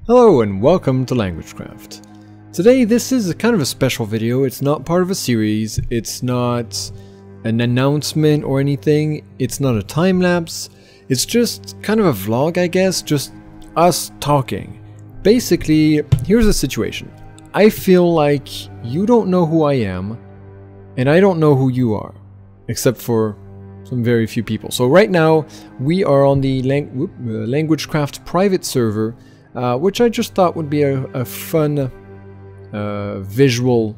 Hello and welcome to LanguageCraft. Today this is kind of a special video. It's not part of a series, it's not an announcement or anything, it's not a time-lapse, it's just kind of a vlog, I guess, just us talking. Basically, here's the situation. I feel like you don't know who I am, and I don't know who you are, except for some very few people. So right now, we are on the LanguageCraft private server, which I just thought would be a fun visual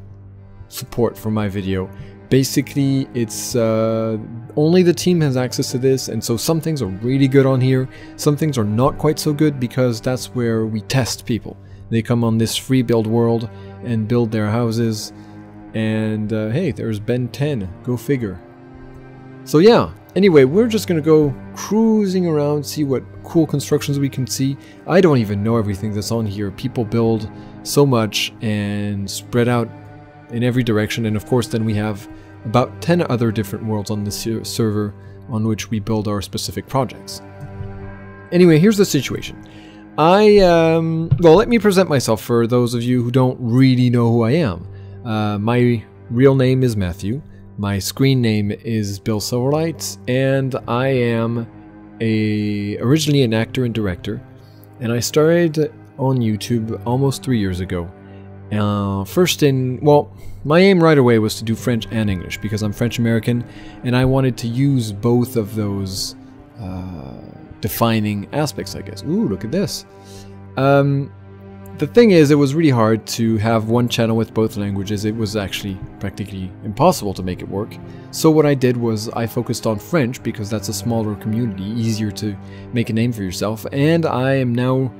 support for my video. Basically, it's only the team has access to this, and so some things are really good on here, some things are not quite so good because that's where we test people. They come on this free build world and build their houses, and hey, there's Ben 10, go figure. So yeah, anyway, we're just gonna go cruising around, see what cool constructions we can see. I don't even know everything that's on here. People build so much and spread out in every direction, and of course then we have about 10 other different worlds on this server on which we build our specific projects. Anyway, here's the situation. Well, let me present myself for those of you who don't really know who I am. My real name is Matthew. My screen name is Bill Silverlight, and I am originally an actor and director, and I started on YouTube almost 3 years ago. Well, my aim right away was to do French and English because I'm French American, and I wanted to use both of those defining aspects, I guess. Ooh, look at this. The thing is, it was really hard to have one channel with both languages. It was actually practically impossible to make it work. So what I did was I focused on French because that's a smaller community, easier to make a name for yourself, and I am now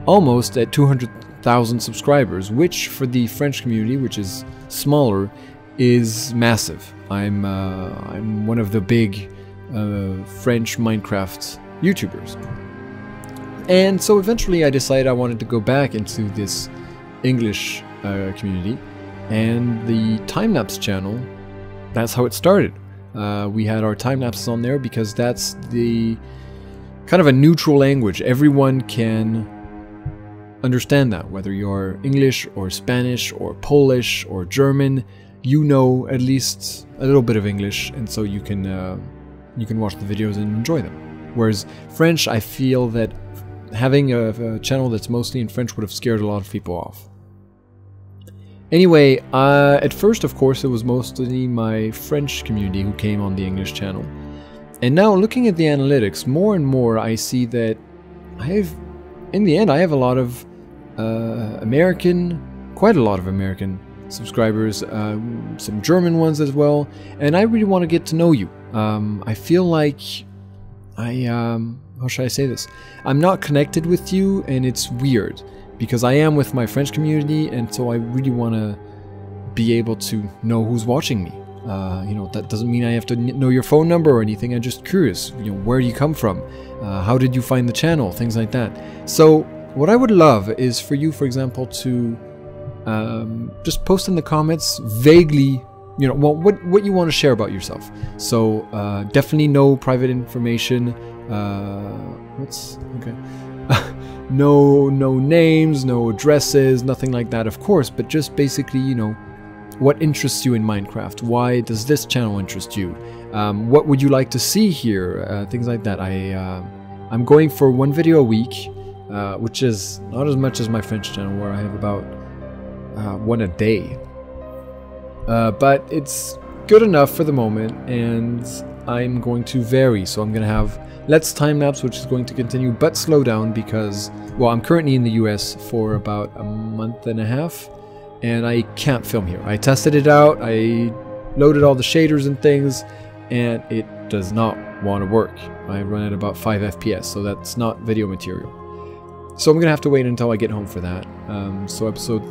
almost at 200,000 subscribers, which for the French community, which is smaller, is massive. I'm one of the big French Minecraft YouTubers. And so eventually I decided I wanted to go back into this English community, and the time-lapse channel, that's how it started. We had our time-lapses on there because that's the kind of a neutral language. Everyone can understand that, whether you're English or Spanish or Polish or German, you know at least a little bit of English, and so you can watch the videos and enjoy them. Whereas French, I feel that having a channel that's mostly in French would have scared a lot of people off. Anyway, at first, of course, it was mostly my French community who came on the English channel. And now, looking at the analytics, more and more I see that in the end, I have a lot of quite a lot of American subscribers, some German ones as well, and I really want to get to know you. I feel like how should I say this? I'm not connected with you, and it's weird because I am with my French community, and so I really want to be able to know who's watching me. You know, that doesn't mean I have to know your phone number or anything. I'm just curious. You know, where do you come from? How did you find the channel? Things like that. So what I would love is for you, for example, to just post in the comments vaguely, you know, well, what you want to share about yourself. So definitely no private information. Okay. no names, no addresses, nothing like that, of course, but just basically, you know, what interests you in Minecraft? Why does this channel interest you? What would you like to see here? Things like that. I'm going for one video a week, which is not as much as my French channel where I have about one a day. But it's good enough for the moment, and I'm going to vary. So I'm going to have Let's Time-Lapse, which is going to continue, but slow down because, well, I'm currently in the US for about a month and a half, and I can't film here. I tested it out, I loaded all the shaders and things, and it does not want to work. I run at about 5 FPS, so that's not video material. So I'm going to have to wait until I get home for that. So episode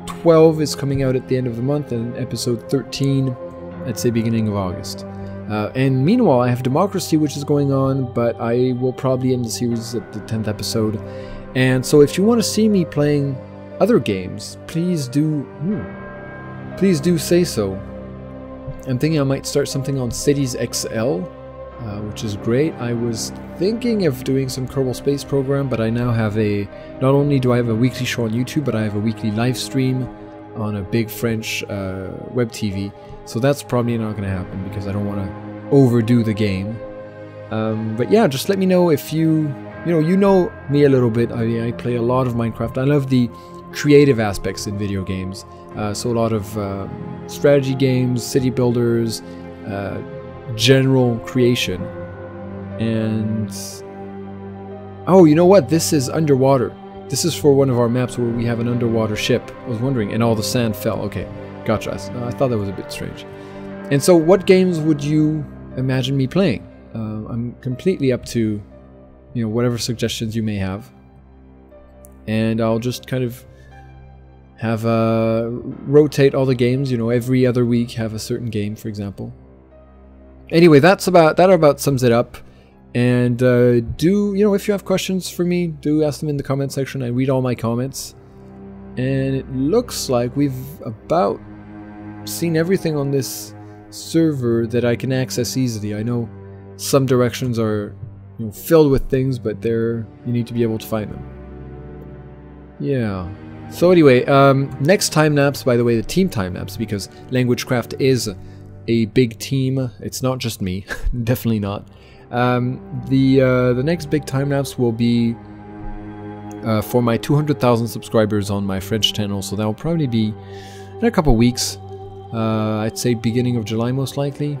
12 is coming out at the end of the month, and episode 13, I'd say beginning of August. And meanwhile, I have Democracy, which is going on, but I will probably end the series at the 10th episode. And so if you want to see me playing other games, please do say so. I'm thinking I might start something on Cities XL, which is great. I was thinking of doing some Kerbal Space Program, but I now have not only do I have a weekly show on YouTube, but I have a weekly live stream on a big French web TV. So that's probably not going to happen because I don't want to overdo the game. But yeah, just let me know if you know me a little bit. I play a lot of Minecraft. I love the creative aspects in video games. So a lot of strategy games, city builders, general creation. And oh, you know what? This is underwater. This is for one of our maps where we have an underwater ship. I was wondering, and all the sand fell. Okay, gotcha. I thought that was a bit strange. And so what games would you imagine me playing? I'm completely up to, whatever suggestions you may have. And I'll just kind of have rotate all the games, every other week have a certain game, for example. Anyway, that about sums it up. And if you have questions for me, do ask them in the comment section. I read all my comments. And it looks like we've about seen everything on this server that I can access easily. I know some directions are filled with things, but you need to be able to find them. Yeah. So anyway, next time lapse, by the way, the team time lapse, because LanguageCraft is a big team. It's not just me, definitely not. The next big time lapse will be for my 200,000 subscribers on my French channel, so that will probably be in a couple weeks. I'd say beginning of July most likely.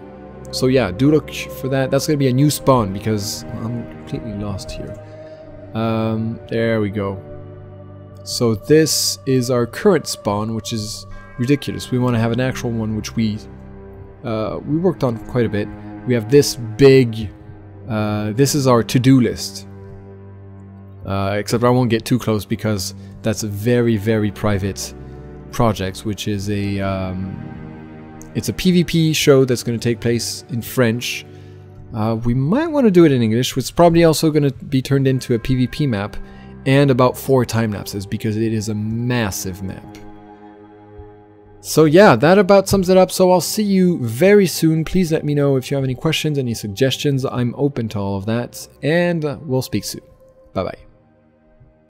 So yeah, do look for that. That's going to be a new spawn because I'm completely lost here. There we go. So this is our current spawn, which is ridiculous. We want to have an actual one, which we worked on quite a bit. We have this big, this is our to-do list. Except I won't get too close because that's a very, very private project, which is it's a PvP show that's going to take place in French. We might want to do it in English, which is probably also going to be turned into a PvP map, and about 4 time lapses because it is a massive map. So yeah, that about sums it up. So I'll see you very soon. Please let me know if you have any questions, any suggestions. I'm open to all of that, and we'll speak soon. Bye bye.